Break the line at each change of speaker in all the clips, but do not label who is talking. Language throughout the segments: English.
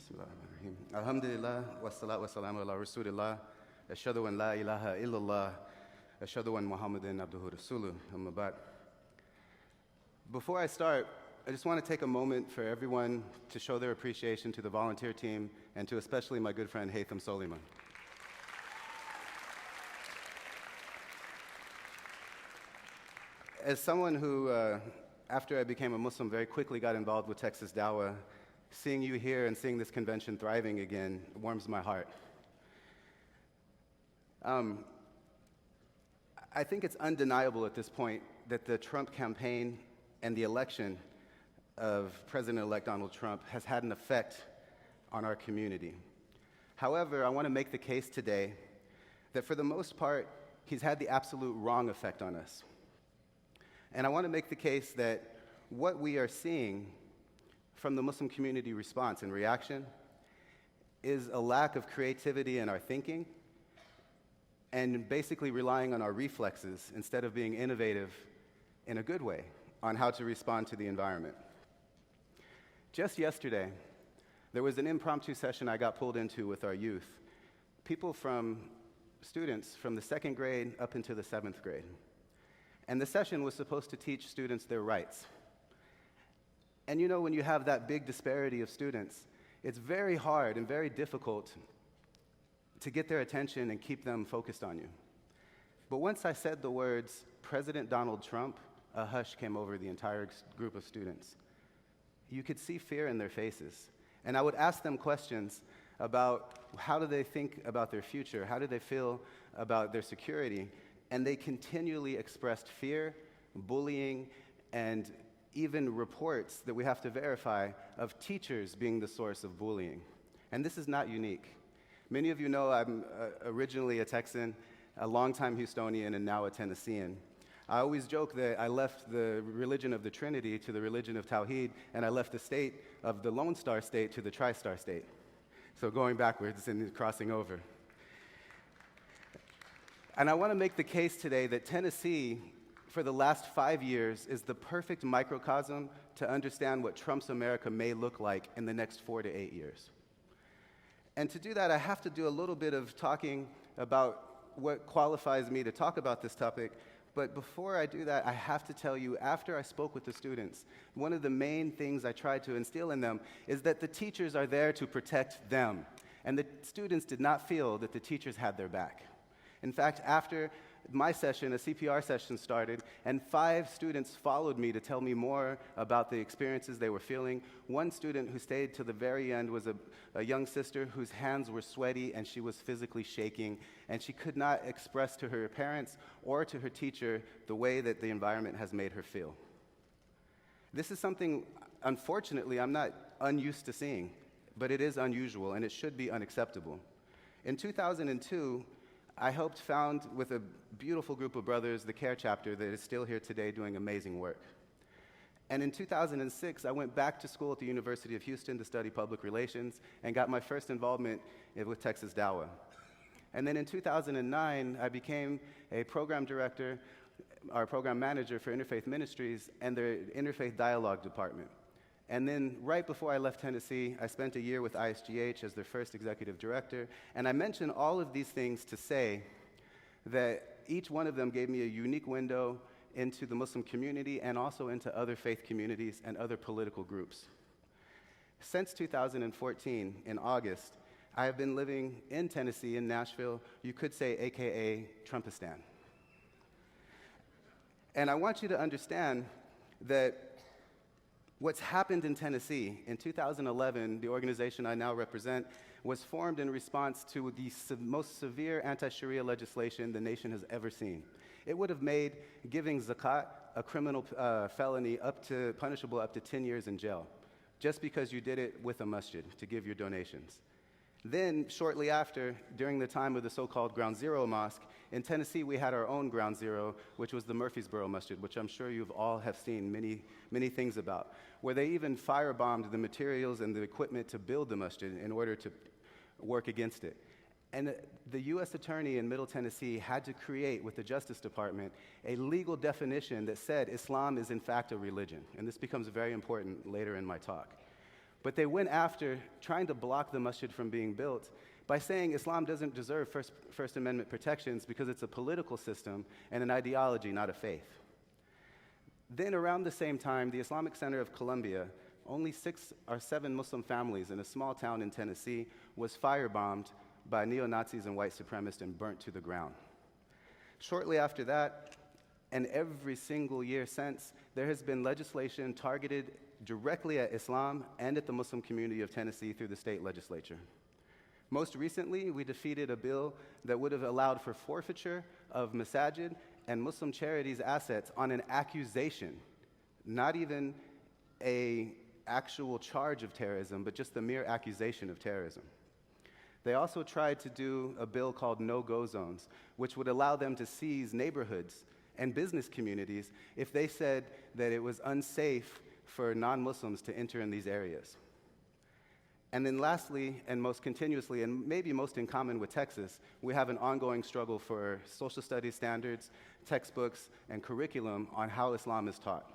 Bismillahirrahmanirrahim. Alhamdulillah, wassalatu wassalamu ala rasulillah, ashhadu an la ilaha illallah, ashhadu an Muhammadan abduhu rasuluh, amma ba'd. Before I start, I just want to take a moment for everyone to show their appreciation to the volunteer team and to especially my good friend Haytham Soliman. As someone who, after I became a Muslim, very quickly got involved with Texas Dawah, seeing you here and seeing this convention thriving again warms my heart. I think it's undeniable at this point that the Trump campaign and the election of President-elect Donald Trump has had an effect on our community. However, I want to make the case today that for the most part, he's had the absolute wrong effect on us. And I want to make the case that what we are seeing from the Muslim community response and reaction is a lack of creativity in our thinking and basically relying on our reflexes instead of being innovative in a good way on how to respond to the environment. Just yesterday, there was an impromptu session I got pulled into with our youth, students from the 2nd grade up into the 7th grade. And the session was supposed to teach students their rights. And you know, when you have that big disparity of students, it's very hard and very difficult to get their attention and keep them focused on you. But once I said the words, President Donald Trump, a hush came over the entire group of students. You could see fear in their faces. And I would ask them questions about how do they think about their future, how do they feel about their security, and they continually expressed fear, bullying, and even reports that we have to verify of teachers being the source of bullying. And this is not unique. Many of you know I'm originally a Texan, a longtime Houstonian, and now a Tennessean. I always joke that I left the religion of the Trinity to the religion of Tawheed, and I left the state of the Lone Star State to the Tri-Star State. So going backwards and crossing over. And I want to make the case today that Tennessee, for the last 5 years, is the perfect microcosm to understand what Trump's America may look like in the next 4 to 8 years. And to do that, I have to do a little bit of talking about what qualifies me to talk about this topic. But before I do that, I have to tell you, after I spoke with the students, one of the main things I tried to instill in them is that the teachers are there to protect them. And the students did not feel that the teachers had their back. In fact, after my session, a CPR session started, and 5 students followed me to tell me more about the experiences they were feeling. One student who stayed to the very end was a young sister whose hands were sweaty and she was physically shaking, and she could not express to her parents or to her teacher the way that the environment has made her feel. This is something, unfortunately, I'm not unused to seeing, but it is unusual and it should be unacceptable. In 2002, I helped found, with a beautiful group of brothers, the CARE chapter that is still here today doing amazing work. And in 2006, I went back to school at the University of Houston to study public relations and got my first involvement with Texas Dawah. And then in 2009, I became a program director, or program manager for Interfaith Ministries and their Interfaith Dialogue Department. And then right before I left Tennessee, I spent a year with ISGH as their first executive director. And I mention all of these things to say that each one of them gave me a unique window into the Muslim community and also into other faith communities and other political groups. Since 2014, in August, I have been living in Tennessee, in Nashville, you could say AKA Trumpistan. And I want you to understand that what's happened in Tennessee, in 2011, the organization I now represent, was formed in response to the most severe anti-Sharia legislation the nation has ever seen. It would have made giving zakat a criminal felony punishable up to 10 years in jail, just because you did it with a masjid to give your donations. Then, shortly after, during the time of the so-called Ground Zero Mosque, in Tennessee we had our own Ground Zero, which was the Murfreesboro Masjid, which I'm sure you've all have seen many things about, where they even firebombed the materials and the equipment to build the masjid in order to work against it. And the U.S. Attorney in Middle Tennessee had to create, with the Justice Department, a legal definition that said Islam is in fact a religion. And this becomes very important later in my talk. But they went after trying to block the masjid from being built by saying Islam doesn't deserve First Amendment protections because it's a political system and an ideology, not a faith. Then around the same time, the Islamic Center of Columbia, only 6 or 7 Muslim families in a small town in Tennessee, was firebombed by neo-Nazis and white supremacists and burnt to the ground. Shortly after that, and every single year since, there has been legislation targeted directly at Islam and at the Muslim community of Tennessee through the state legislature. Most recently, we defeated a bill that would have allowed for forfeiture of masajid and Muslim charities' assets on an accusation, not even an actual charge of terrorism, but just the mere accusation of terrorism. They also tried to do a bill called no-go zones, which would allow them to seize neighborhoods and business communities if they said that it was unsafe for non-Muslims to enter in these areas. And then lastly, and most continuously, and maybe most in common with Texas, we have an ongoing struggle for social studies standards, textbooks, and curriculum on how Islam is taught.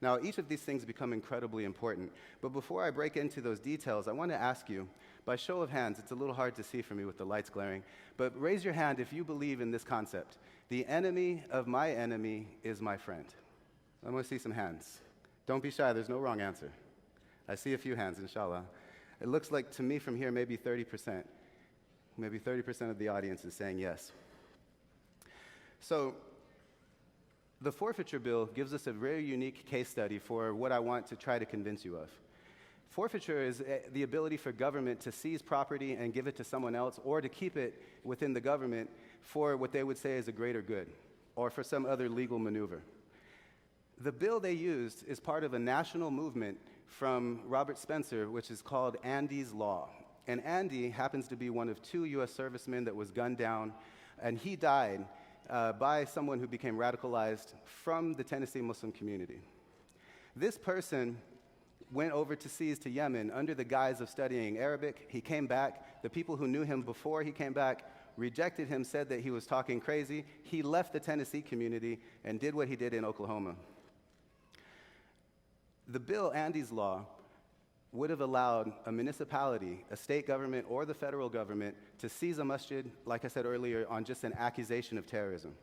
Now, each of these things become incredibly important, but before I break into those details, I want to ask you, by show of hands, it's a little hard to see for me with the lights glaring, but raise your hand if you believe in this concept. The enemy of my enemy is my friend. I want to see some hands. Don't be shy, there's no wrong answer. I see a few hands, inshallah. It looks like to me from here, maybe 30%. Maybe 30% of the audience is saying yes. So, the forfeiture bill gives us a very unique case study for what I want to try to convince you of. Forfeiture is the ability for government to seize property and give it to someone else, or to keep it within the government for what they would say is a greater good, or for some other legal maneuver. The bill they used is part of a national movement from Robert Spencer, which is called Andy's Law. And Andy happens to be one of 2 U.S. servicemen that was gunned down, and he died by someone who became radicalized from the Tennessee Muslim community. This person went overseas to Yemen under the guise of studying Arabic. He came back. The people who knew him before he came back rejected him, said that he was talking crazy. He left the Tennessee community and did what he did in Oklahoma. The bill, Andy's Law, would have allowed a municipality, a state government, or the federal government to seize a masjid, like I said earlier, on just an accusation of terrorism.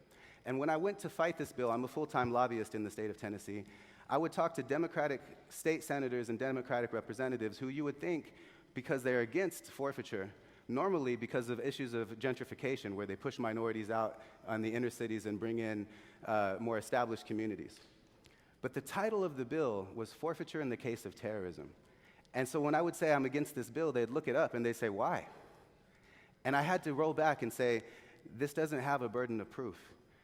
And when I went to fight this bill, I'm a full-time lobbyist in the state of Tennessee, I would talk to Democratic state senators and Democratic representatives who you would think, because they're against forfeiture, normally because of issues of gentrification, where they push minorities out on the inner cities and bring in more established communities. But the title of the bill was Forfeiture in the Case of Terrorism. And so when I would say I'm against this bill, they'd look it up and they'd say, why? And I had to roll back and say, this doesn't have a burden of proof.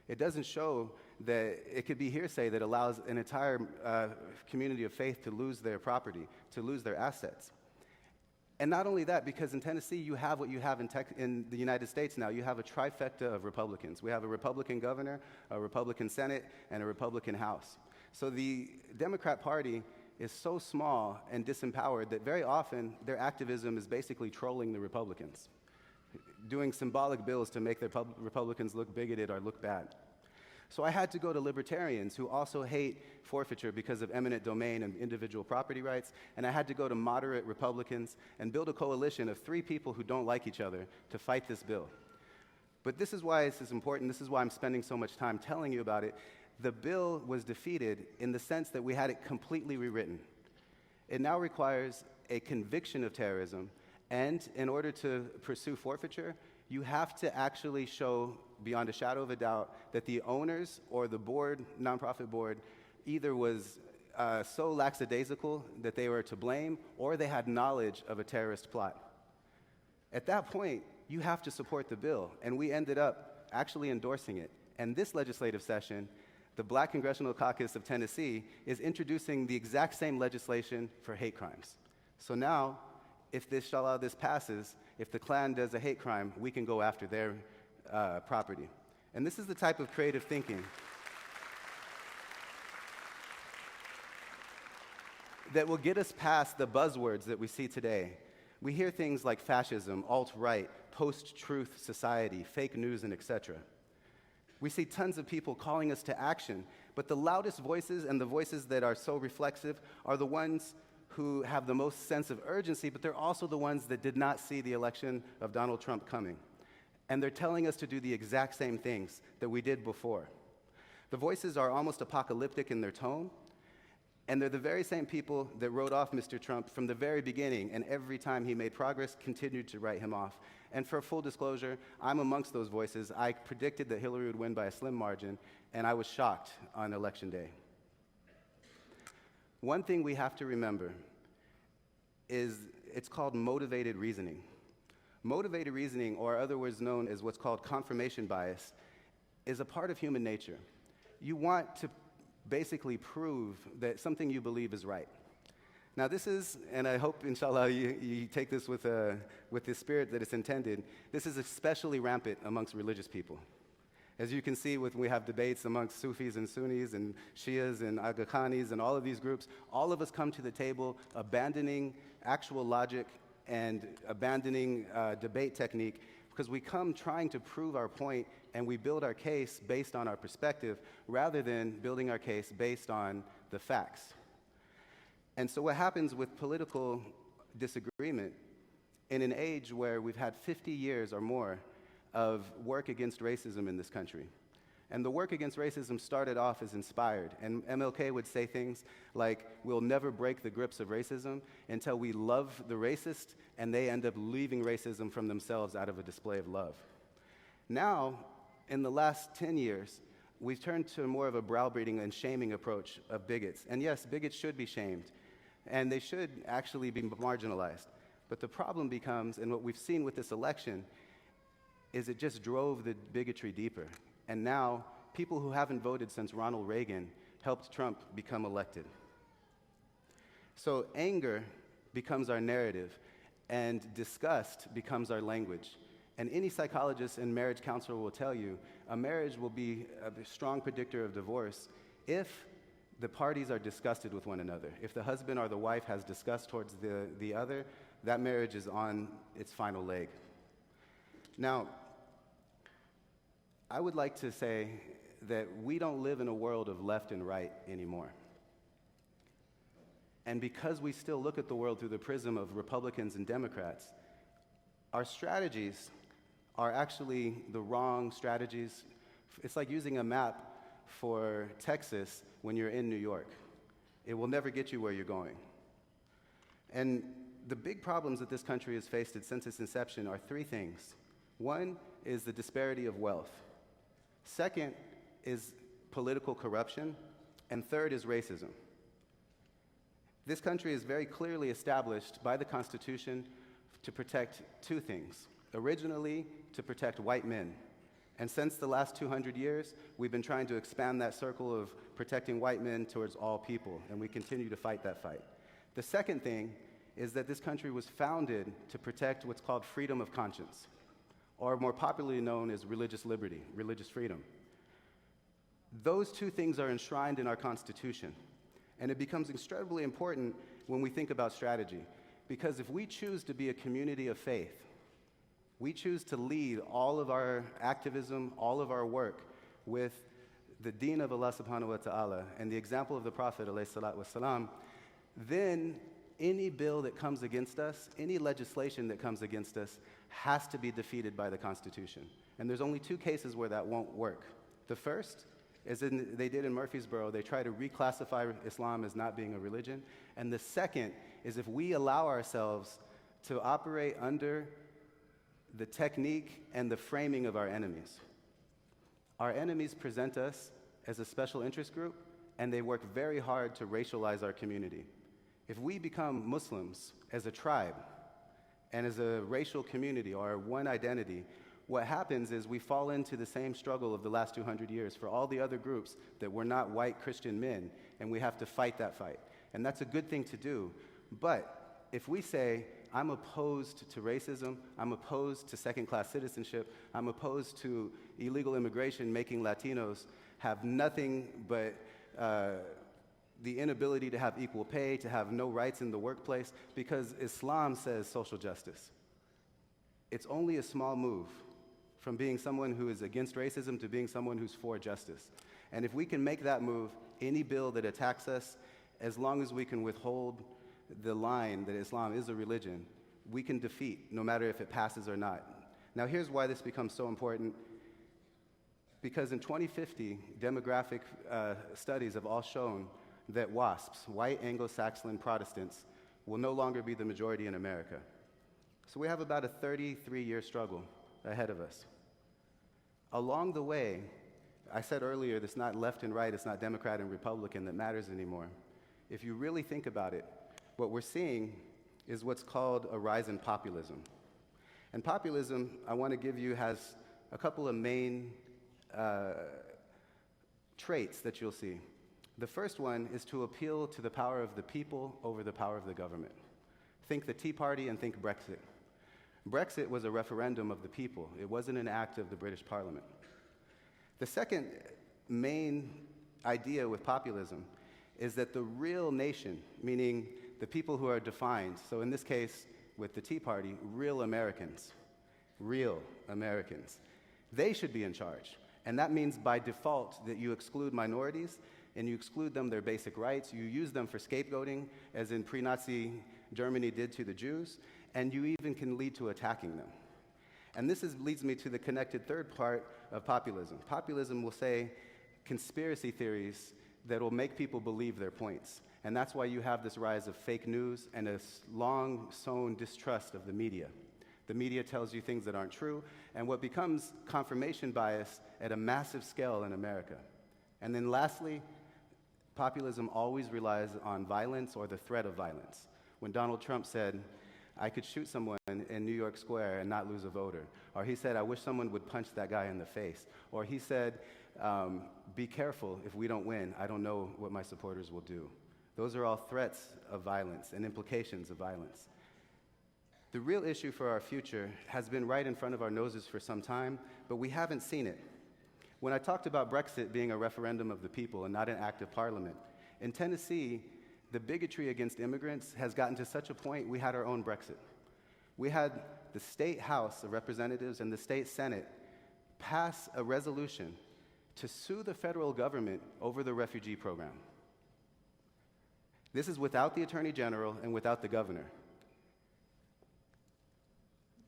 It doesn't show that it could be hearsay that allows an entire community of faith to lose their property, to lose their assets. And not only that, because in Tennessee, you have what you have in the United States now. You have a trifecta of Republicans. We have a Republican governor, a Republican Senate, and a Republican House. So the Democrat Party is so small and disempowered that very often their activism is basically trolling the Republicans, doing symbolic bills to make their Republicans look bigoted or look bad. So I had to go to libertarians who also hate forfeiture because of eminent domain and individual property rights, and I had to go to moderate Republicans and build a coalition of 3 people who don't like each other to fight this bill. But this is why this is important. This is why I'm spending so much time telling you about it. The bill was defeated in the sense that we had it completely rewritten. It now requires a conviction of terrorism, and in order to pursue forfeiture, you have to actually show, beyond a shadow of a doubt, that the owners or the board, nonprofit board, either was so lackadaisical that they were to blame, or they had knowledge of a terrorist plot. At that point, you have to support the bill, and we ended up actually endorsing it. And this legislative session, the Black Congressional Caucus of Tennessee is introducing the exact same legislation for hate crimes. So now, if this passes, if the Klan does a hate crime, we can go after their property. And this is the type of creative thinking that will get us past the buzzwords that we see today. We hear things like fascism, alt-right, post-truth society, fake news, and etc. We see tons of people calling us to action, but the loudest voices and the voices that are so reflexive are the ones who have the most sense of urgency, but they're also the ones that did not see the election of Donald Trump coming. And they're telling us to do the exact same things that we did before. The voices are almost apocalyptic in their tone, and they're the very same people that wrote off Mr. Trump from the very beginning, and every time he made progress, continued to write him off. And for full disclosure, I'm amongst those voices. I predicted that Hillary would win by a slim margin, and I was shocked on Election Day. One thing we have to remember is it's called motivated reasoning. Motivated reasoning, or otherwise known as what's called confirmation bias, is a part of human nature. You want to basically prove that something you believe is right. Now this is, and I hope inshallah you take this with the spirit that it's intended, this is especially rampant amongst religious people. As you can see, we have debates amongst Sufis and Sunnis and Shias and Aga Khanis and all of these groups, all of us come to the table abandoning actual logic and abandoning debate technique because we come trying to prove our point and we build our case based on our perspective rather than building our case based on the facts. And so what happens with political disagreement in an age where we've had 50 years or more of work against racism in this country, and the work against racism started off as inspired, and MLK would say things like, we'll never break the grips of racism until we love the racist and they end up leaving racism from themselves out of a display of love. Now, in the last 10 years, we've turned to more of a browbeating and shaming approach of bigots. And yes, bigots should be shamed, and they should actually be marginalized. But the problem becomes, and what we've seen with this election, is it just drove the bigotry deeper. And now, people who haven't voted since Ronald Reagan helped Trump become elected. So anger becomes our narrative, and disgust becomes our language. And any psychologist and marriage counselor will tell you a marriage will be a strong predictor of divorce if the parties are disgusted with one another. If the husband or the wife has disgust towards the other, that marriage is on its final leg. Now, I would like to say that we don't live in a world of left and right anymore. And because we still look at the world through the prism of Republicans and Democrats, our strategies are actually the wrong strategies. It's like using a map for Texas when you're in New York. It will never get you where you're going. And the big problems that this country has faced since its inception are three things. One is the disparity of wealth. Second is political corruption. And third is racism. This country is very clearly established by the Constitution to protect two things. Originally, to protect white men. And since the last 200 years, we've been trying to expand that circle of protecting white men towards all people, and we continue to fight that fight. The second thing is that this country was founded to protect what's called freedom of conscience, or more popularly known as religious liberty, religious freedom. Those two things are enshrined in our Constitution, and it becomes incredibly important when we think about strategy, because if we choose to be a community of faith, we choose to lead all of our activism, all of our work with the deen of Allah subhanahu wa ta'ala and the example of the Prophet alayhi salatu wasalam, then any bill that comes against us, any legislation that comes against us, has to be defeated by the Constitution. And there's only two cases where that won't work. The first is they did in Murfreesboro. They try to reclassify Islam as not being a religion. And the second is if we allow ourselves to operate under the technique and the framing of our enemies. Our enemies present us as a special interest group, and they work very hard to racialize our community. If we become Muslims as a tribe and as a racial community or one identity, what happens is we fall into the same struggle of the last 200 years for all the other groups that were not white Christian men, and we have to fight that fight. And that's a good thing to do. But if we say, I'm opposed to racism, I'm opposed to second-class citizenship, I'm opposed to illegal immigration making Latinos have nothing but the inability to have equal pay, to have no rights in the workplace, because Islam says social justice. It's only a small move from being someone who is against racism to being someone who's for justice. And if we can make that move, any bill that attacks us, as long as we can withhold the line that Islam is a religion, we can defeat, no matter if it passes or not. Now, here's why this becomes so important. Because in 2050, demographic studies have all shown that WASPs, white Anglo-Saxon Protestants, will no longer be the majority in America. So we have about a 33-year struggle ahead of us. Along the way, I said earlier, it's not left and right, it's not Democrat and Republican that matters anymore. If you really think about it, what we're seeing is what's called a rise in populism. And populism, I want to give you, has a couple of main traits that you'll see. The first one is to appeal to the power of the people over the power of the government. Think the Tea Party and think Brexit. Brexit was a referendum of the people. It wasn't an act of the British Parliament. The second main idea with populism is that the real nation, meaning the people who are defined, so in this case with the Tea Party, real Americans, they should be in charge. And that means by default that you exclude minorities and you exclude them their basic rights. You use them for scapegoating, as in pre-Nazi Germany did to the Jews, and you even can lead to attacking them. And this leads me to the connected third part of populism. Populism will say conspiracy theories that will make people believe their points. And that's why you have this rise of fake news and a long-sown distrust of the media. The media tells you things that aren't true, and what becomes confirmation bias at a massive scale in America. And then lastly, populism always relies on violence or the threat of violence. When Donald Trump said, I could shoot someone in New York Square and not lose a voter. Or he said, I wish someone would punch that guy in the face. Or he said, be careful, if we don't win, I don't know what my supporters will do. Those are all threats of violence and implications of violence. The real issue for our future has been right in front of our noses for some time, but we haven't seen it. When I talked about Brexit being a referendum of the people and not an act of parliament, in Tennessee, the bigotry against immigrants has gotten to such a point we had our own Brexit. We had the state House of Representatives and the state Senate pass a resolution to sue the federal government over the refugee program. This is without the Attorney General and without the governor.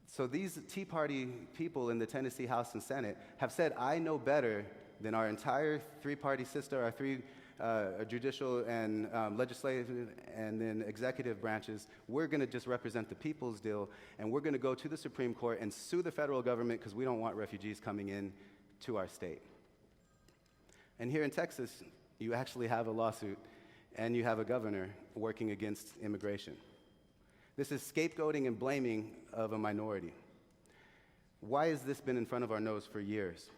So these Tea Party people in the Tennessee House and Senate have said, I know better than our entire three-party system, our three judicial and legislative and then executive branches. We're going to just represent the people's deal, and we're going to go to the Supreme Court and sue the federal government because we don't want refugees coming in to our state. And here in Texas, you actually have a lawsuit, and you have a governor working against immigration. This is scapegoating and blaming of a minority. Why has this been in front of our nose for years?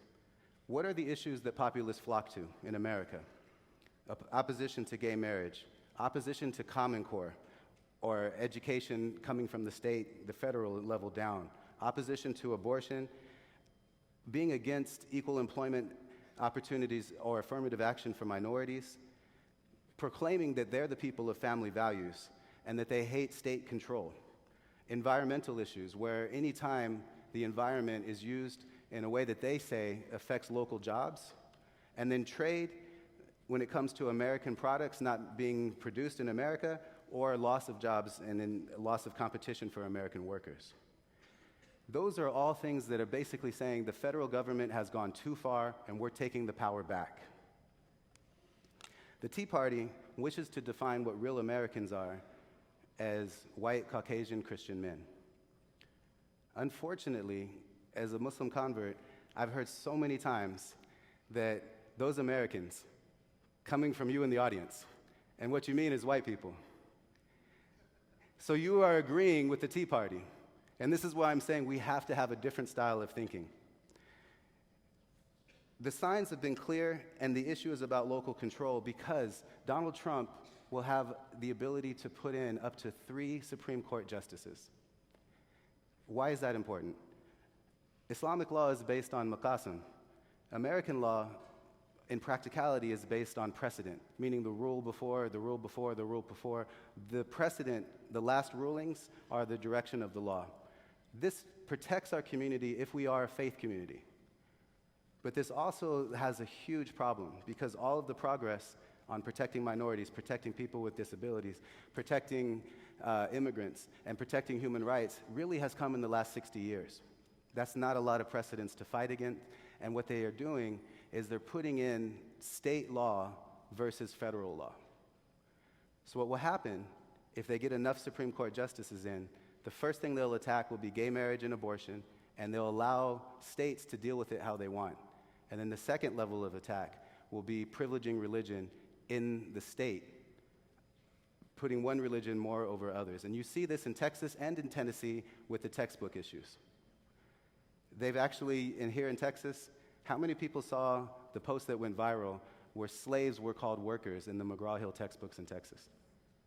What are the issues that populists flock to in America? Opposition to gay marriage, opposition to Common Core, or education coming from the state, the federal level down, opposition to abortion, being against equal employment opportunities or affirmative action for minorities, proclaiming that they're the people of family values and that they hate state control. Environmental issues, where any time the environment is used in a way that they say affects local jobs, and then trade when it comes to American products not being produced in America, or loss of jobs and then loss of competition for American workers. Those are all things that are basically saying the federal government has gone too far and we're taking the power back. The Tea Party wishes to define what real Americans are as white, Caucasian, Christian men. Unfortunately, as a Muslim convert, I've heard so many times that those Americans, coming from you in the audience, and what you mean is white people. So you are agreeing with the Tea Party, and this is why I'm saying we have to have a different style of thinking. The signs have been clear, and the issue is about local control because Donald Trump will have the ability to put in up to 3 Supreme Court justices. Why is that important? Islamic law is based on maqasim. American law, in practicality, is based on precedent, meaning the rule before, the rule before, the rule before. The precedent, the last rulings, are the direction of the law. This protects our community if we are a faith community. But this also has a huge problem because all of the progress on protecting minorities, protecting people with disabilities, protecting immigrants, and protecting human rights really has come in the last 60 years. That's not a lot of precedents to fight against, and what they are doing is they're putting in state law versus federal law. So what will happen if they get enough Supreme Court justices in, the first thing they'll attack will be gay marriage and abortion, and they'll allow states to deal with it how they want. And then the second level of attack will be privileging religion in the state, putting one religion more over others. And you see this in Texas and in Tennessee with the textbook issues. They've actually, here in Texas, how many people saw the post that went viral where slaves were called workers in the McGraw-Hill textbooks in Texas?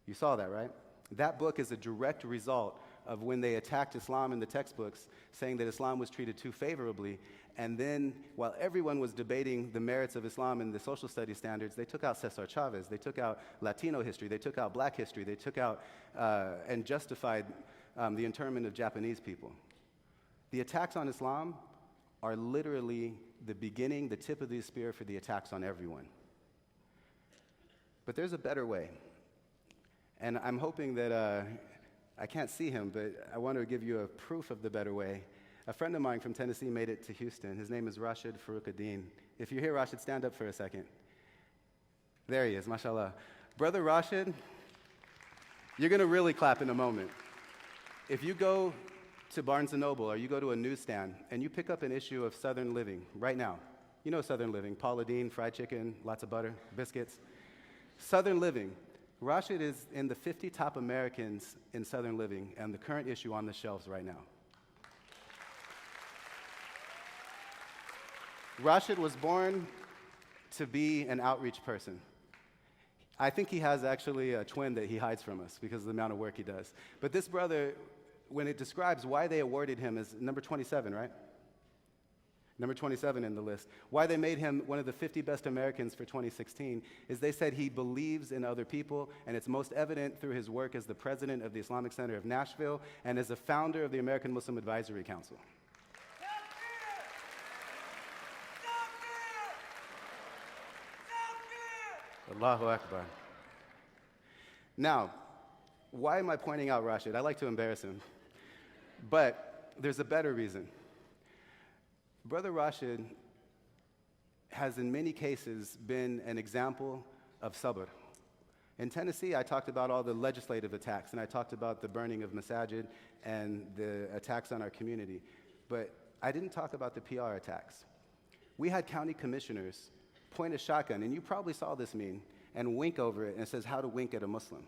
You saw that, right? That book is a direct result of when they attacked Islam in the textbooks, saying that Islam was treated too favorably. And then, while everyone was debating the merits of Islam and the social studies standards, they took out Cesar Chavez, they took out Latino history, they took out black history, they took out and justified the internment of Japanese people. The attacks on Islam are literally the beginning, the tip of the spear for the attacks on everyone. But there's a better way. And I'm hoping that, I can't see him, but I want to give you a proof of the better way. A friend of mine from Tennessee made it to Houston. His name is Rashid Faruqaddin. If you're here, Rashid, stand up for a second. There he is, mashallah. Brother Rashid, you're going to really clap in a moment. If you go to Barnes & Noble or you go to a newsstand and you pick up an issue of Southern Living right now, you know Southern Living, Paula Deen, fried chicken, lots of butter, biscuits. Southern Living. Rashid is in the 50 top Americans in Southern Living and the current issue on the shelves right now. Rashid was born to be an outreach person. I think he has actually a twin that he hides from us because of the amount of work he does. But this brother, when it describes why they awarded him as number 27, right? Number 27 in the list. Why they made him one of the 50 best Americans for 2016 is they said he believes in other people, and it's most evident through his work as the president of the Islamic Center of Nashville and as a founder of the American Muslim Advisory Council. Allahu Akbar. Now, why am I pointing out Rashid? I like to embarrass him. But there's a better reason. Brother Rashid has in many cases been an example of sabr. In Tennessee, I talked about all the legislative attacks, and I talked about the burning of masajid and the attacks on our community. But I didn't talk about the PR attacks. We had county commissioners point a shotgun, and you probably saw this meme, and wink over it, and it says how to wink at a Muslim.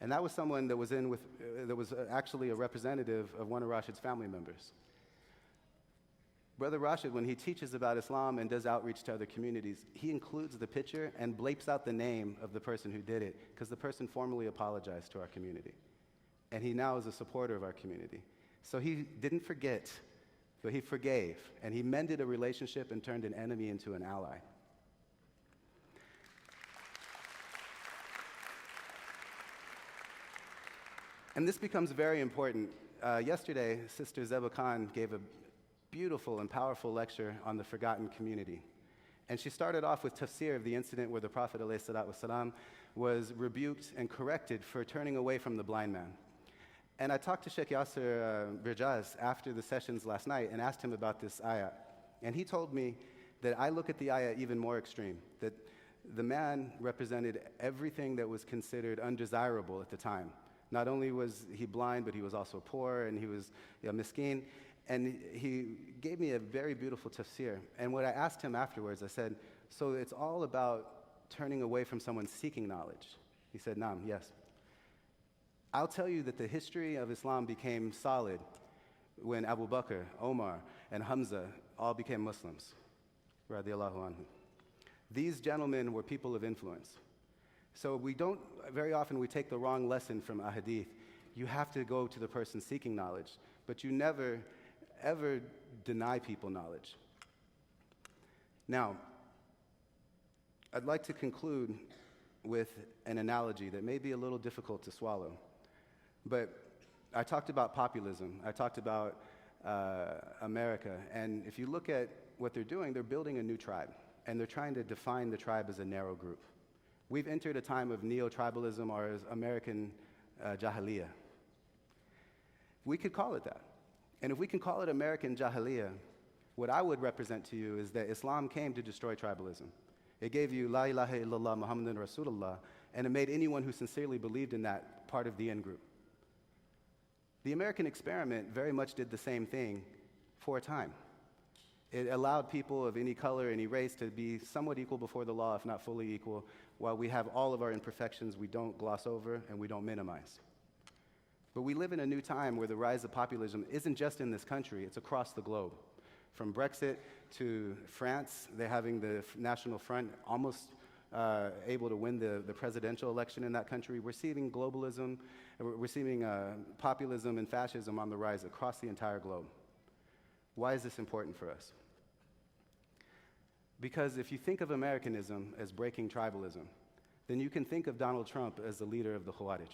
And that was someone that was actually a representative of one of Rashid's family members. Brother Rashid, when he teaches about Islam and does outreach to other communities, he includes the picture and bleeps out the name of the person who did it, because the person formally apologized to our community. And he now is a supporter of our community. So he didn't forget, but he forgave, and he mended a relationship and turned an enemy into an ally. And this becomes very important. Yesterday, Sister Zeba Khan gave a beautiful and powerful lecture on the forgotten community. And she started off with tafsir of the incident where the Prophet ﷺ was rebuked and corrected for turning away from the blind man. And I talked to Sheikh Yasser Birjaz after the sessions last night and asked him about this ayah. And he told me that I look at the ayah even more extreme, that the man represented everything that was considered undesirable at the time. Not only was he blind, but he was also poor, and he was miskeen. And he gave me a very beautiful tafsir. And what I asked him afterwards, I said, so it's all about turning away from someone seeking knowledge? He said, Naam, yes. I'll tell you that the history of Islam became solid when Abu Bakr, Omar, and Hamza all became Muslims, radiallahu anhu. These gentlemen were people of influence. So very often we take the wrong lesson from a hadith. You have to go to the person seeking knowledge, but you never, ever deny people knowledge. Now, I'd like to conclude with an analogy that may be a little difficult to swallow. But I talked about populism. I talked about America. And if you look at what they're doing, they're building a new tribe. and they're trying to define the tribe as a narrow group. We've entered a time of neo-tribalism, or as American Jahiliyyah. We could call it that. And if we can call it American Jahiliyyah, what I would represent to you is that Islam came to destroy tribalism. It gave you La ilaha illallah Muhammadun Rasulullah, and it made anyone who sincerely believed in that part of the in-group. The American experiment very much did the same thing for a time. It allowed people of any color, any race to be somewhat equal before the law, if not fully equal, while we have all of our imperfections we don't gloss over and we don't minimize. But we live in a new time where the rise of populism isn't just in this country, it's across the globe. From Brexit to France, they're having the National Front almost able to win the presidential election in that country. We're seeing globalism, we're seeing populism and fascism on the rise across the entire globe. Why is this important for us? Because if you think of Americanism as breaking tribalism, then you can think of Donald Trump as the leader of the Khawarij.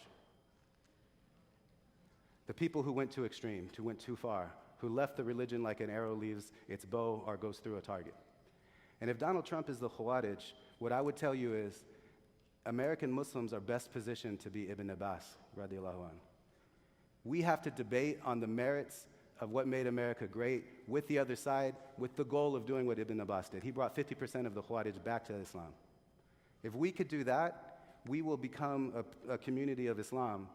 The people who went too extreme, who went too far, who left the religion like an arrow leaves its bow or goes through a target. And if Donald Trump is the Khawarij, what I would tell you is American Muslims are best positioned to be Ibn Abbas, radiallahu anh. We have to debate on the merits of what made America great with the other side, with the goal of doing what Ibn Abbas did. He brought 50% of the Khawarij back to Islam. If we could do that, we will become a community of Islam.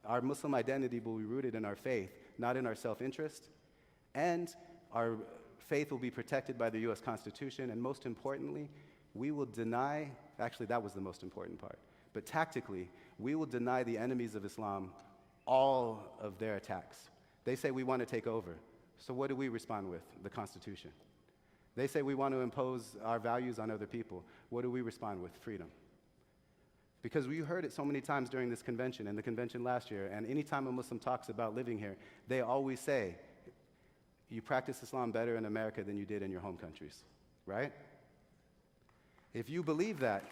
Our Muslim identity will be rooted in our faith, not in our self-interest, and our faith will be protected by the US Constitution, and most importantly, we will deny, actually that was the most important part, but tactically, we will deny the enemies of Islam all of their attacks. They say we want to take over. So what do we respond with? The Constitution. They say we want to impose our values on other people. What do we respond with? Freedom. Because we heard it so many times during this convention and the convention last year, and anytime a Muslim talks about living here, they always say, you practice Islam better in America than you did in your home countries, right? If you believe that,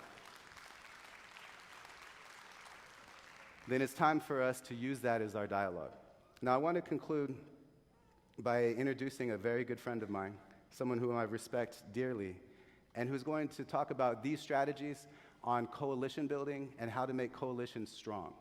then it's time for us to use that as our dialogue. Now, I want to conclude by introducing a very good friend of mine, someone whom I respect dearly, and who's going to talk about these strategies on coalition building and how to make coalitions strong.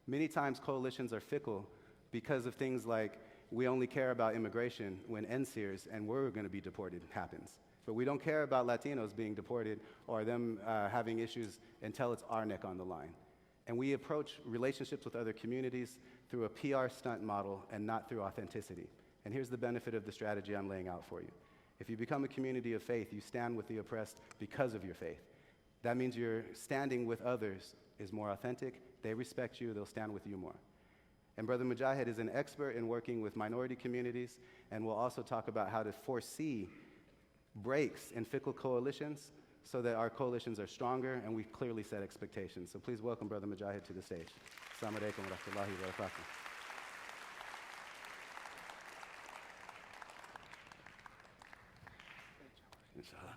Many times coalitions are fickle because of things like we only care about immigration when NSEERS and we're going to be deported happens. But we don't care about Latinos being deported or them having issues until it's our neck on the line. And we approach relationships with other communities through a PR stunt model and not through authenticity. And here's the benefit of the strategy I'm laying out for you. If you become a community of faith, you stand with the oppressed because of your faith. That means your standing with others is more authentic. They respect you, they'll stand with you more. And Brother Mujahid is an expert in working with minority communities, and we'll also talk about how to foresee breaks in fickle coalitions so that our coalitions are stronger and we clearly set expectations. So please welcome Brother Mujahid to the stage. Assalamu alaikum wa rahmatullahi wa barakatuh. Inshallah.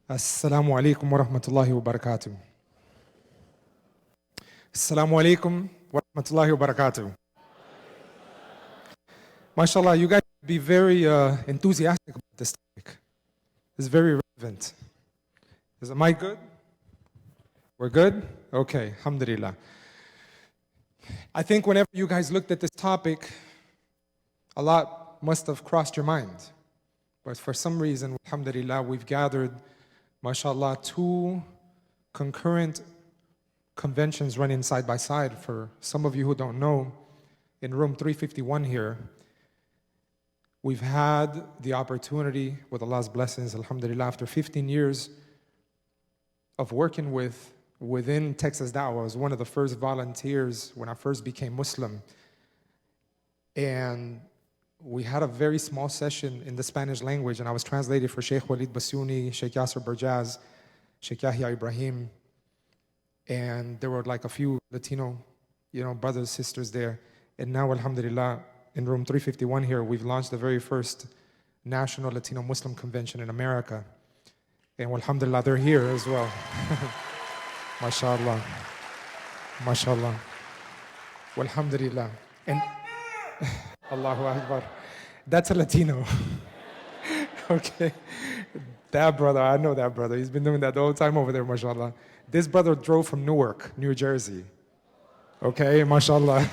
Assalamu alaikum wa rahmatullahi wa barakatuh. Assalamu alaikum wa rahmatullahi wa barakatuh. MashaAllah, you guys be very enthusiastic about this topic. It's very relevant. Is the mic good? We're good? Okay, alhamdulillah. I think whenever you guys looked at this topic, a lot must have crossed your mind. But for some reason, alhamdulillah, we've gathered, mashallah, 2 concurrent conventions running side by side. For some of you who don't know, in room 351 here, we've had the opportunity, with Allah's blessings, alhamdulillah, after 15 years of working within Texas Dawah. I was one of the first volunteers when I first became Muslim. And we had a very small session in the Spanish language, and I was translated for Sheikh Walid Basuni, Sheikh Yasser Barjaz, Sheikh Yahya Ibrahim, and there were like a few Latino, brothers, sisters there. And now, alhamdulillah, in room 351 here, we've launched the very first National Latino Muslim Convention in America. And alhamdulillah, they're here as well. MashaAllah. MashaAllah. Walhamdulillah. And Allahu Akbar. That's a Latino. Okay. That brother, I know that brother. He's been doing that the whole time over there, mashallah. This brother drove from Newark, New Jersey. Okay, mashallah.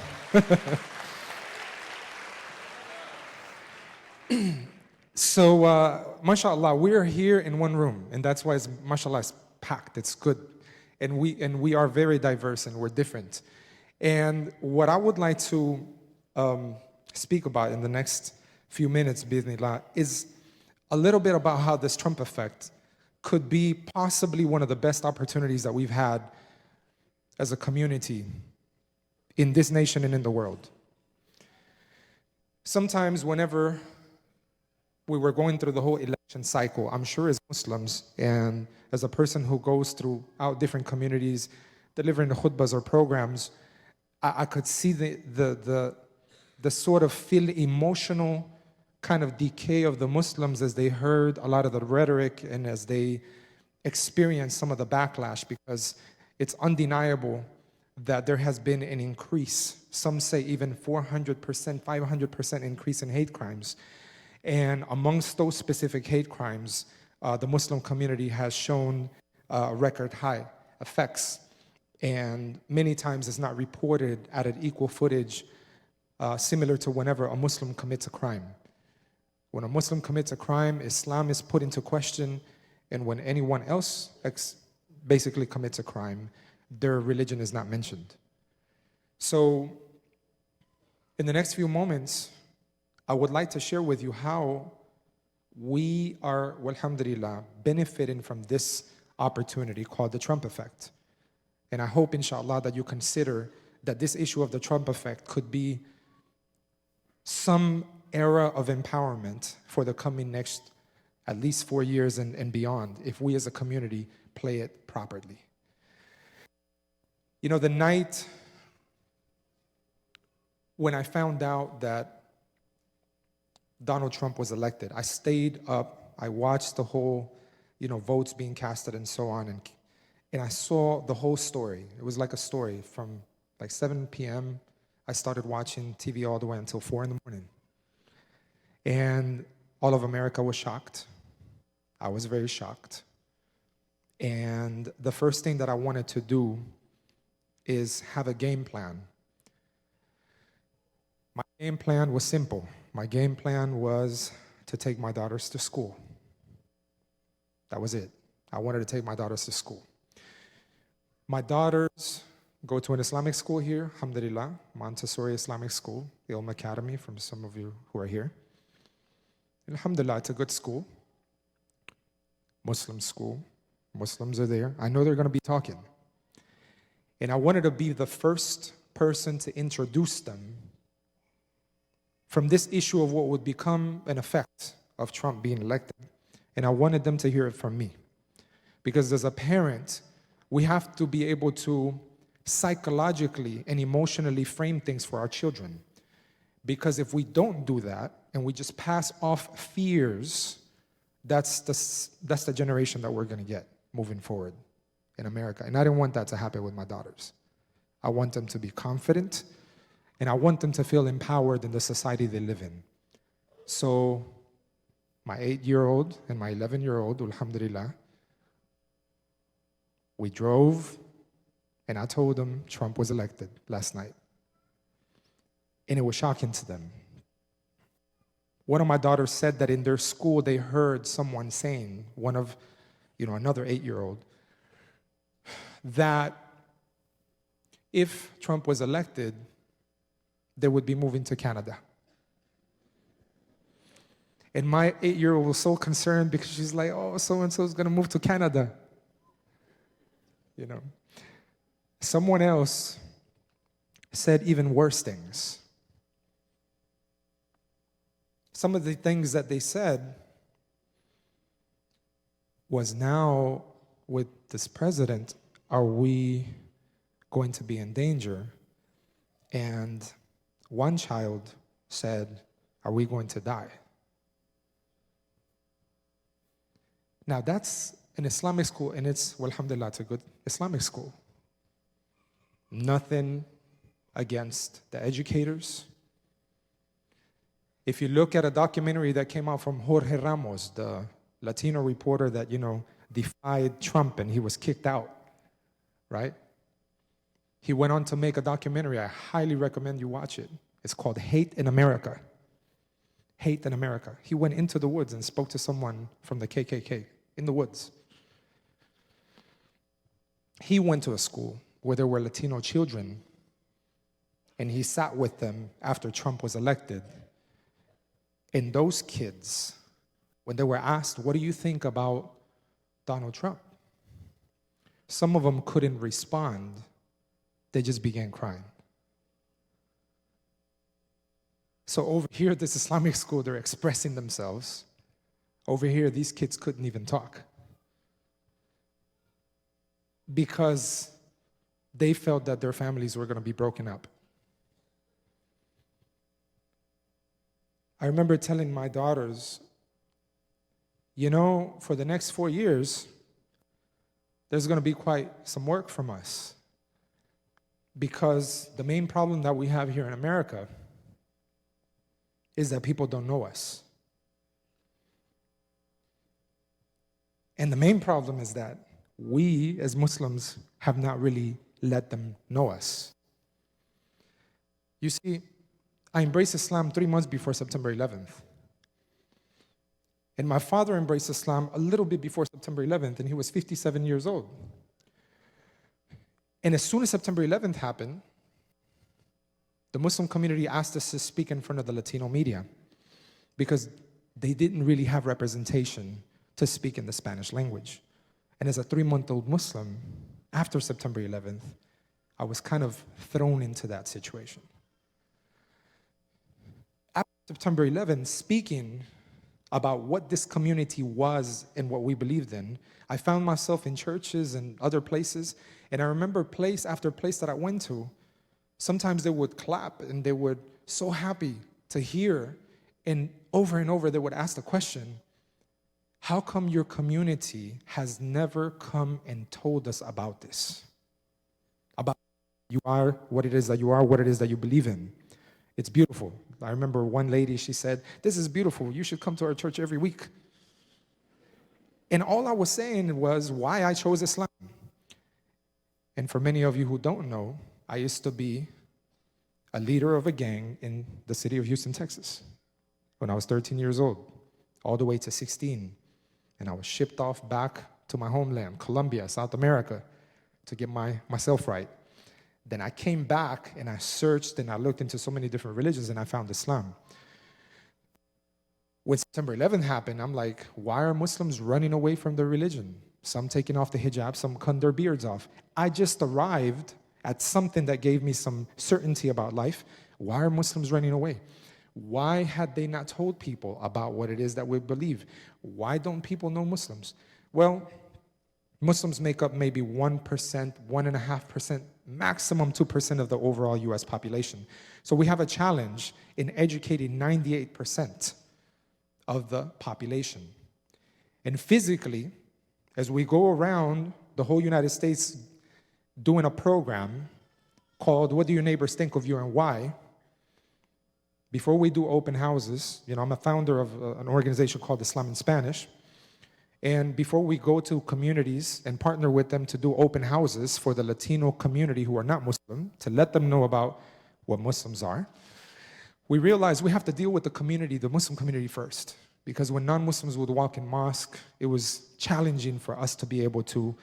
So, mashallah, we are here in one room, and that's why it's, mashallah, it's packed. It's good. And we are very diverse and we're different. And what I would like to speak about in the next few minutes, bi'idhnillah, is a little bit about how this Trump effect could be possibly one of the best opportunities that we've had as a community in this nation and in the world. Sometimes whenever we were going through the whole election cycle, I'm sure as Muslims and as a person who goes throughout different communities, delivering the khutbahs or programs, I could see the sort of feel emotional kind of decay of the Muslims as they heard a lot of the rhetoric and as they experienced some of the backlash, because it's undeniable that there has been an increase, some say even 400%, 500% increase in hate crimes. And amongst those specific hate crimes, the Muslim community has shown record high effects. And many times it's not reported at an equal footage similar to whenever a Muslim commits a crime. When a Muslim commits a crime, Islam is put into question, and when anyone else basically commits a crime, their religion is not mentioned. So in the next few moments, I would like to share with you how we are, alhamdulillah, benefiting from this opportunity called the Trump effect. And I hope, inshallah, that you consider that this issue of the Trump effect could be some era of empowerment for the coming next at least 4 years and beyond, if we as a community play it properly. You know, the night when I found out that Donald Trump was elected, I stayed up, I watched the whole, votes being casted and so on, and I saw the whole story. It was like a story from like 7 p.m. I started watching TV all the way until 4 in the morning. And all of America was shocked. I was very shocked. And the first thing that I wanted to do is have a game plan. My game plan was simple. My game plan was to take my daughters to school. That was it. I wanted to take my daughters to school. My daughters go to an Islamic school here, alhamdulillah, Montessori Islamic School, the Ilm Academy, from some of you who are here. Alhamdulillah, it's a good school. Muslim school. Muslims are there. I know they're going to be talking. And I wanted to be the first person to introduce them from this issue of what would become an effect of Trump being elected. And I wanted them to hear it from me. Because as a parent, we have to be able to psychologically and emotionally frame things for our children. Because if we don't do that, and we just pass off fears, that's the generation that we're going to get moving forward in America. And I didn't want that to happen with my daughters. I want them to be confident, and I want them to feel empowered in the society they live in. So my 8-year-old and my 11-year-old, alhamdulillah, we drove, and I told them Trump was elected last night. And it was shocking to them. One of my daughters said that in their school they heard someone saying, another 8-year-old, that if Trump was elected, they would be moving to Canada. And my 8-year-old was so concerned because she's like, oh, so-and-so is going to move to Canada. Someone else said even worse things. Some of the things that they said was, now with this president, are we going to be in danger? And one child said, are we going to die? Now that's an Islamic school, and it's, alhamdulillah, it's a good Islamic school. Nothing against the educators. If you look at a documentary that came out from Jorge Ramos, the Latino reporter that, defied Trump and he was kicked out, right? He went on to make a documentary. I highly recommend you watch it. It's called Hate in America. Hate in America. He went into the woods and spoke to someone from the KKK in the woods. He went to a school where there were Latino children, and he sat with them after Trump was elected. And those kids, when they were asked, what do you think about Donald Trump? Some of them couldn't respond. They just began crying. So over here at this Islamic school, they're expressing themselves. Over here, these kids couldn't even talk because they felt that their families were going to be broken up. I remember telling my daughters, for the next 4 years, there's going to be quite some work from us, because the main problem that we have here in America is that people don't know us. And the main problem is that we as Muslims have not really let them know us. You see, I embraced Islam 3 months before September 11th. And my father embraced Islam a little bit before September 11th, and he was 57 years old. And as soon as September 11th happened, the Muslim community asked us to speak in front of the Latino media because they didn't really have representation to speak in the Spanish language. And as a 3-month-old Muslim, after September 11th, I was kind of thrown into that situation. After September 11th, speaking about what this community was and what we believed in, I found myself in churches and other places, and I remember place after place that I went to, sometimes they would clap and they were so happy to hear, and over they would ask the question, how come your community has never come and told us about this? About you are, what it is that you are, what it is that you believe in. It's beautiful. I remember one lady, she said, this is beautiful. You should come to our church every week. And all I was saying was why I chose Islam. And for many of you who don't know, I used to be a leader of a gang in the city of Houston, Texas, when I was 13 years old, all the way to 16. And I was shipped off back to my homeland, Colombia, South America, to get myself right. Then I came back and I searched and I looked into so many different religions and I found Islam. When September 11th happened, I'm like, why are Muslims running away from their religion? Some taking off the hijab, some cutting their beards off. I just arrived at something that gave me some certainty about life. Why are Muslims running away? Why had they not told people about what it is that we believe? Why don't people know Muslims? Well, Muslims make up maybe 1%, 1.5%, maximum 2% of the overall US population. So we have a challenge in educating 98% of the population. And physically, as we go around the whole United States doing a program called What Do Your Neighbors Think of You and Why? Before we do open houses, I'm a founder of an organization called Islam in Spanish. And before we go to communities and partner with them to do open houses for the Latino community who are not Muslim, to let them know about what Muslims are, we realized we have to deal with the community, the Muslim community first. Because when non-Muslims would walk in mosque, it was challenging for us to be able to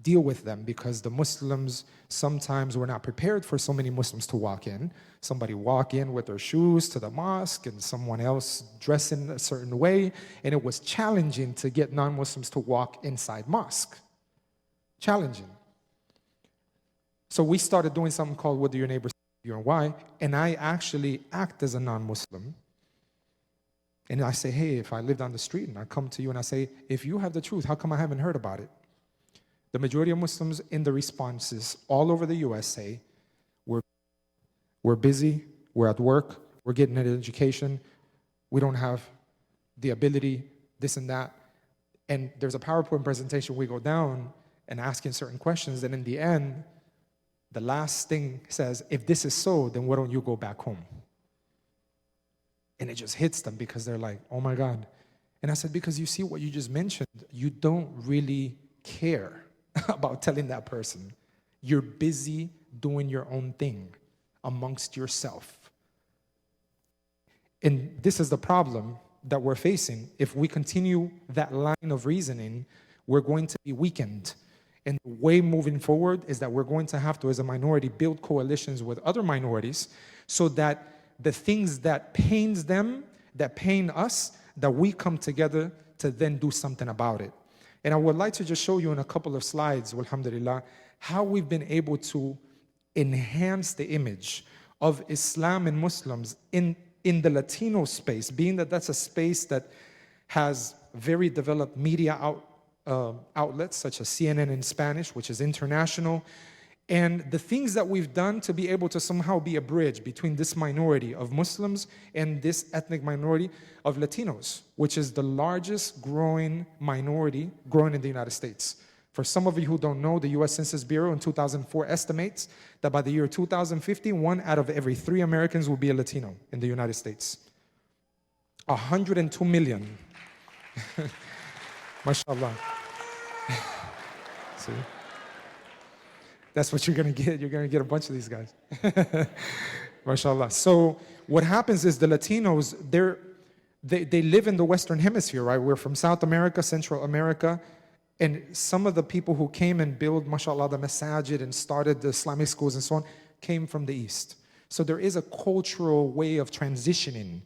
deal with them because the Muslims sometimes were not prepared for so many Muslims to walk in. Somebody walk in with their shoes to the mosque and someone else dressed in a certain way, and it was challenging to get non-Muslims to walk inside mosque. Challenging. So we started doing something called What Do Your Neighbors Think of You and Why? And I actually act as a non-Muslim. And I say, hey, if I live down the street and I come to you and I say, if you have the truth, how come I haven't heard about it? The majority of Muslims in the responses all over the US say, we're busy, we're at work, we're getting an education, we don't have the ability, this and that. And there's a PowerPoint presentation, we go down and asking certain questions, and in the end, The last thing says, if this is so, then why don't you go back home? And it just hits them because they're like, oh my God. And I said, because you see what you just mentioned, you don't really care about telling that person. You're busy doing your own thing amongst yourself. And this is the problem that we're facing. If we continue that line of reasoning, we're going to be weakened. And the way moving forward is that we're going to have to, as a minority, build coalitions with other minorities so that the things that pains them, that pain us, that we come together to then do something about it. And I would like to just show you in a couple of slides, alhamdulillah, how we've been able to enhance the image of Islam and Muslims in the Latino space, being that that's a space that has very developed media outlets such as CNN in Spanish, which is international, and the things that we've done to be able to somehow be a bridge between this minority of Muslims and this ethnic minority of Latinos, which is the largest growing minority growing in the United States. For some of you who don't know, the U.S. Census Bureau in 2004 estimates that by the year 2050, 1 out of every 3 Americans will be a Latino in the United States. 102 million. MashaAllah. See? That's what you're going to get. You're going to get a bunch of these guys. MashaAllah. So what happens is the Latinos, they live in the Western Hemisphere, right? We're from South America, Central America. And some of the people who came and built, mashallah, the masajid and started the Islamic schools and so on, came from the East. So there is a cultural way of transitioning.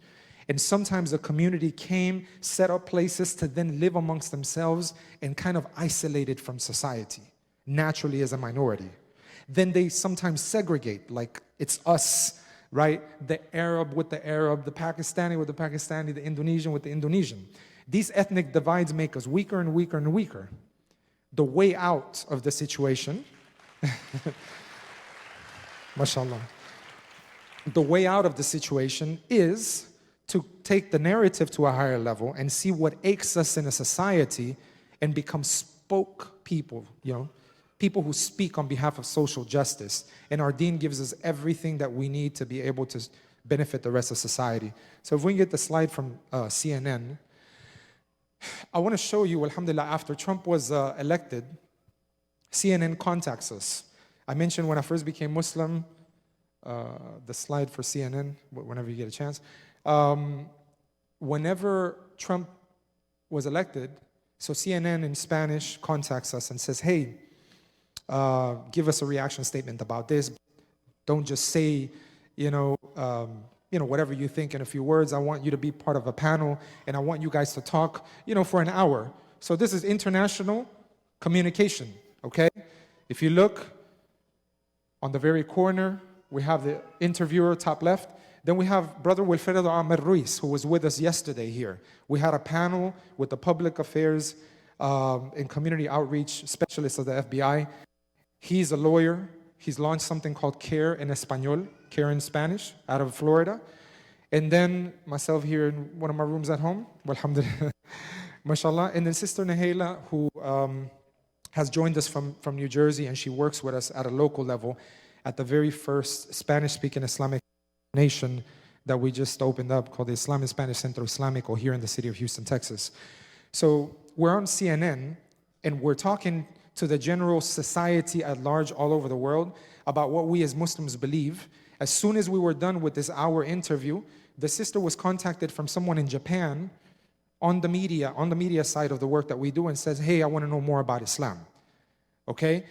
And sometimes the community came, set up places to then live amongst themselves and kind of isolated from society, naturally as a minority. Then they sometimes segregate, like it's us, right? The Arab with the Arab, the Pakistani with the Pakistani, the Indonesian with the Indonesian. These ethnic divides make us weaker and weaker and weaker. The way out of the situation, mashallah, the way out of the situation is to take the narrative to a higher level and see what aches us in a society and become spoke people, people who speak on behalf of social justice. And our deen gives us everything that we need to be able to benefit the rest of society. So if we can get the slide from CNN, I want to show you, alhamdulillah, after Trump was elected, CNN contacts us. I mentioned when I first became Muslim, the slide for CNN, whenever you get a chance. Whenever Trump was elected, so CNN in Spanish contacts us and says, hey, give us a reaction statement about this. Don't just say, whatever you think in a few words. I want you to be part of a panel, and I want you guys to talk, for an hour. So this is international communication, okay? If you look on the very corner, we have the interviewer, top left. Then we have Brother Wilfredo Amer Ruiz, who was with us yesterday here. We had a panel with the public affairs and community outreach specialist of the FBI. He's a lawyer. He's launched something called CARE in Espanol, CARE in Spanish, out of Florida. And then myself here in one of my rooms at home, alhamdulillah, mashallah. And then Sister Nahela, who has joined us from New Jersey, and she works with us at a local level at the very first Spanish-speaking Islamic nation that we just opened up called the Islam and Spanish Centro Islamico here in the city of Houston, Texas. So we're on CNN, and we're talking to the general society at large all over the world about what we as Muslims believe. As soon as we were done with this hour interview, the sister was contacted from someone in Japan on the media side of the work that we do, and says, hey, I want to know more about Islam. Okay?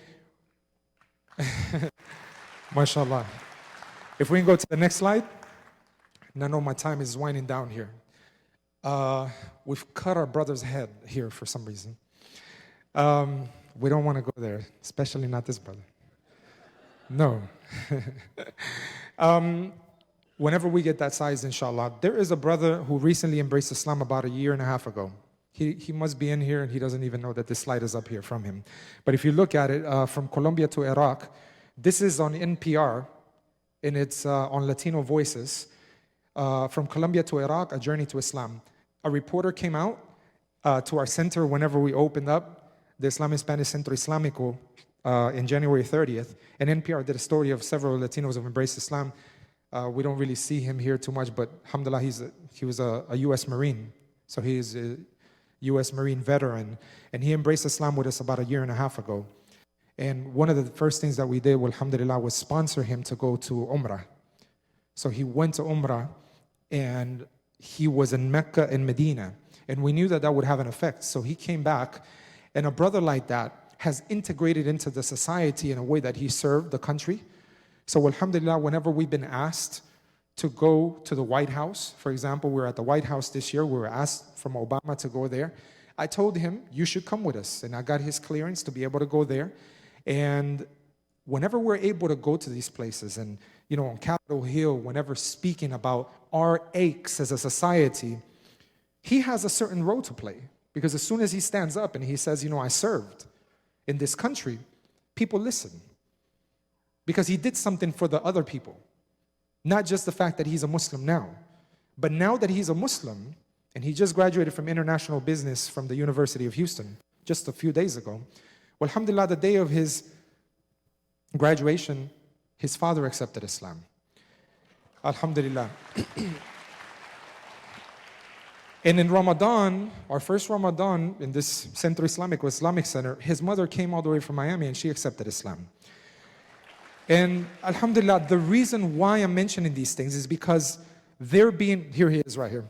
MashaAllah. If we can go to the next slide. And I know my time is winding down here. We've cut our brother's head here for some reason. We don't want to go there, especially not this brother. No. Whenever we get that size, inshallah. There is a brother who recently embraced Islam about 1.5 years ago. He must be in here, and he doesn't even know that this slide is up here from him. But if you look at it, from Colombia to Iraq, this is on NPR, and it's on Latino Voices. From Colombia to Iraq, a journey to Islam. A reporter came out to our center whenever we opened up the Islam and Spanish Centro Islamico in January 30th, and NPR did a story of several Latinos who have embraced Islam. We don't really see him here too much, but alhamdulillah, he was a U.S. Marine. So he's a U.S. Marine veteran, and he embraced Islam with us about a year and a half ago. And one of the first things that we did, alhamdulillah, was sponsor him to go to Umrah. So he went to Umrah, and he was in Mecca and Medina. And we knew that that would have an effect. So he came back, and a brother like that has integrated into the society in a way that he served the country. So alhamdulillah, whenever we've been asked to go to the White House, for example, we were at the White House this year, we were asked from Obama to go there. I told him, you should come with us. And I got his clearance to be able to go there. And whenever we're able to go to these places, and on Capitol Hill, whenever speaking about our aches as a society, he has a certain role to play. Because as soon as he stands up and he says, I served in this country, people listen. Because he did something for the other people. Not just the fact that he's a Muslim now, but now that he's a Muslim, and he just graduated from international business from the University of Houston just a few days ago. Well, alhamdulillah, the day of his graduation, his father accepted Islam. Alhamdulillah. And in Ramadan, our first Ramadan in this Centro Islamic Center, his mother came all the way from Miami and she accepted Islam. And alhamdulillah, the reason why I'm mentioning these things is because they're being, here he is right here.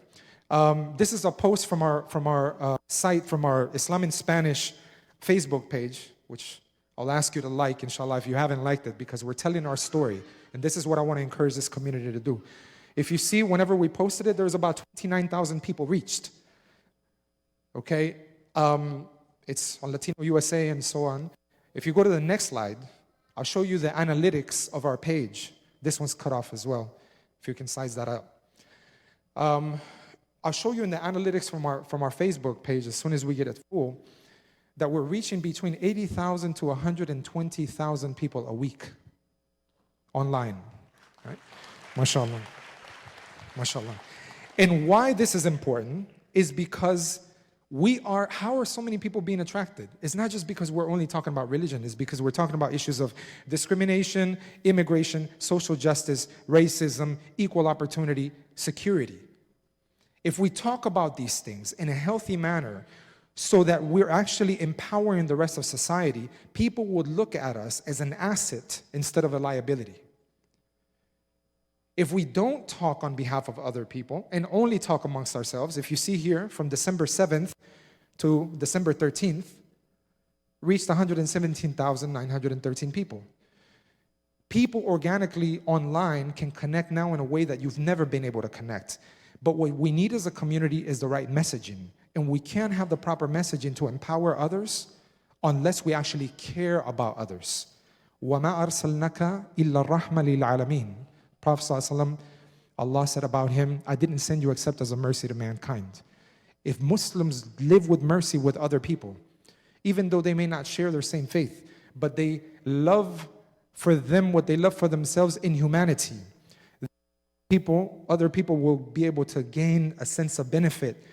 This is a post from our site, from our Islam in Spanish Facebook page, which I'll ask you to like, inshallah, if you haven't liked it, because we're telling our story. And this is what I want to encourage this community to do. If you see, whenever we posted it, there was about 29,000 people reached. Okay? It's on Latino USA and so on. If you go to the next slide, I'll show you the analytics of our page. This one's cut off as well, if you can size that up. I'll show you in the analytics from our Facebook page, as soon as we get it full, that we're reaching between 80,000 to 120,000 people a week online. Right? MashaAllah. MashaAllah. And why this is important is because how are so many people being attracted? It's not just because we're only talking about religion, it's because we're talking about issues of discrimination, immigration, social justice, racism, equal opportunity, security. If we talk about these things in a healthy manner so that we're actually empowering the rest of society, people would look at us as an asset instead of a liability. If we don't talk on behalf of other people and only talk amongst ourselves, if you see here from December 7th to December 13th, reached 117,913 people. People organically online can connect now in a way that you've never been able to connect. But what we need as a community is the right messaging. And we can't have the proper messaging to empower others unless we actually care about others. وَمَا أَرْسَلْنَكَ إِلَّا الرَّحْمَةَ لِلْعَالَمِينَ. Prophet ﷺ, Allah said about him, I didn't send you except as a mercy to mankind. If Muslims live with mercy with other people, even though they may not share their same faith, but they love for them what they love for themselves in humanity, other people will be able to gain a sense of benefit,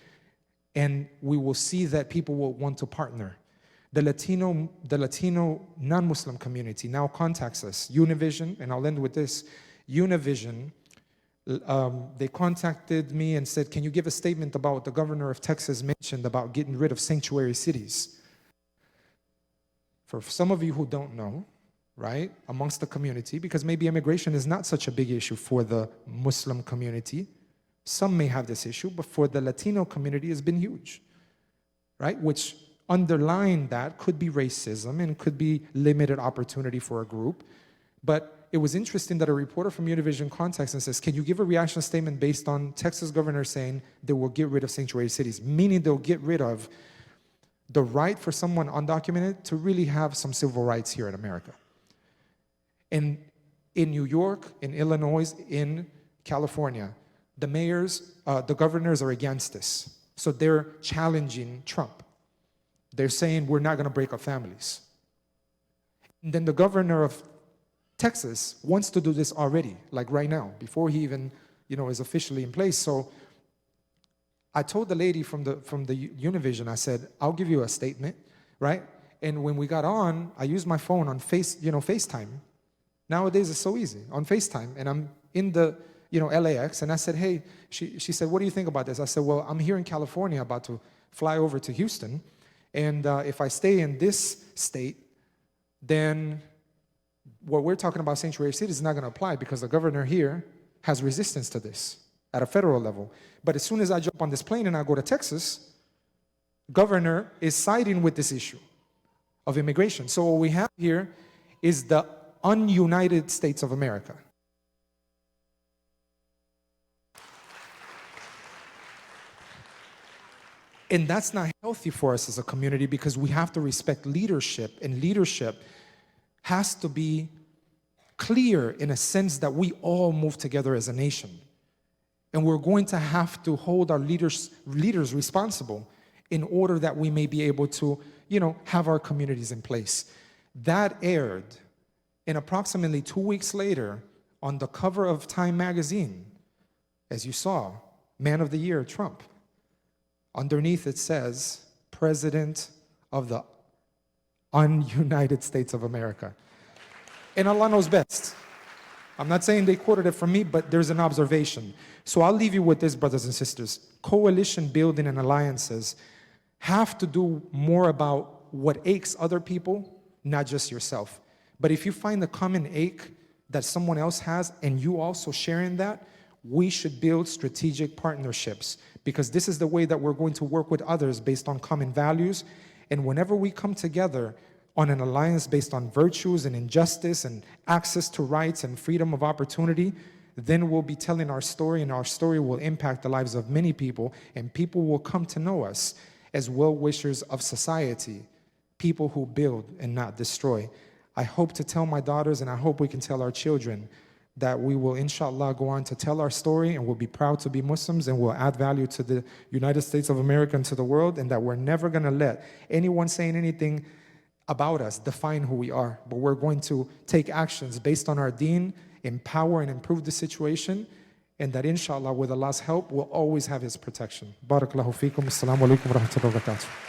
and we will see that people will want to partner. The Latino non-Muslim community now contacts us. Univision, and I'll end with this. Univision, they contacted me and said, can you give a statement about what the governor of Texas mentioned about getting rid of sanctuary cities? For some of you who don't know, right, amongst the community, because maybe immigration is not such a big issue for the Muslim community. Some may have this issue, but for the Latino community, it's been huge, right? Which underlying that could be racism and could be limited opportunity for a group. But it was interesting that a reporter from Univision contacts and says, can you give a reaction statement based on Texas governor saying they will get rid of sanctuary cities, meaning they'll get rid of the right for someone undocumented to really have some civil rights here in America. And in New York, in Illinois, in California, the governors are against this. So they're challenging Trump. They're saying we're not going to break up families. And then the governor of Texas wants to do this already, like right now, before he even, is officially in place. So I told the lady from the Univision, I said, I'll give you a statement, right? And when we got on, I used my phone on FaceTime. Nowadays, it's so easy on FaceTime. And I'm in the, LAX, and I said, hey, she said, what do you think about this? I said, well, I'm here in California about to fly over to Houston. And if I stay in this state, then what we're talking about sanctuary cities is not going to apply because the governor here has resistance to this at a federal level. But as soon as I jump on this plane and I go to Texas, governor is siding with this issue of immigration. So what we have here is the ununited states of America. And that's not healthy for us as a community because we have to respect leadership, and leadership has to be clear in a sense that we all move together as a nation. And we're going to have to hold our leaders responsible in order that we may be able to, have our communities in place. That aired, and approximately 2 weeks later, on the cover of Time magazine, as you saw, Man of the Year, Trump. Underneath it says, President of the Ununited States of America. And Allah knows best. I'm not saying they quoted it from me, but there's an observation. So I'll leave you with this, brothers and sisters. Coalition building and alliances have to do more about what aches other people, not just yourself. But if you find the common ache that someone else has and you also sharing that, we should build strategic partnerships because this is the way that we're going to work with others based on common values. And whenever we come together on an alliance based on virtues and injustice and access to rights and freedom of opportunity, then we'll be telling our story, and our story will impact the lives of many people, and people will come to know us as well-wishers of society, people who build and not destroy. I hope to tell my daughters, and I hope we can tell our children, that we will, inshallah, go on to tell our story, and we'll be proud to be Muslims, and we'll add value to the United States of America and to the world, and that we're never going to let anyone saying anything about us define who we are. But we're going to take actions based on our deen, empower and improve the situation, and that, inshallah, with Allah's help, we'll always have His protection. Barakallahu feekum. Assalamu alaikum wa rahmatullahi wa barakatuh.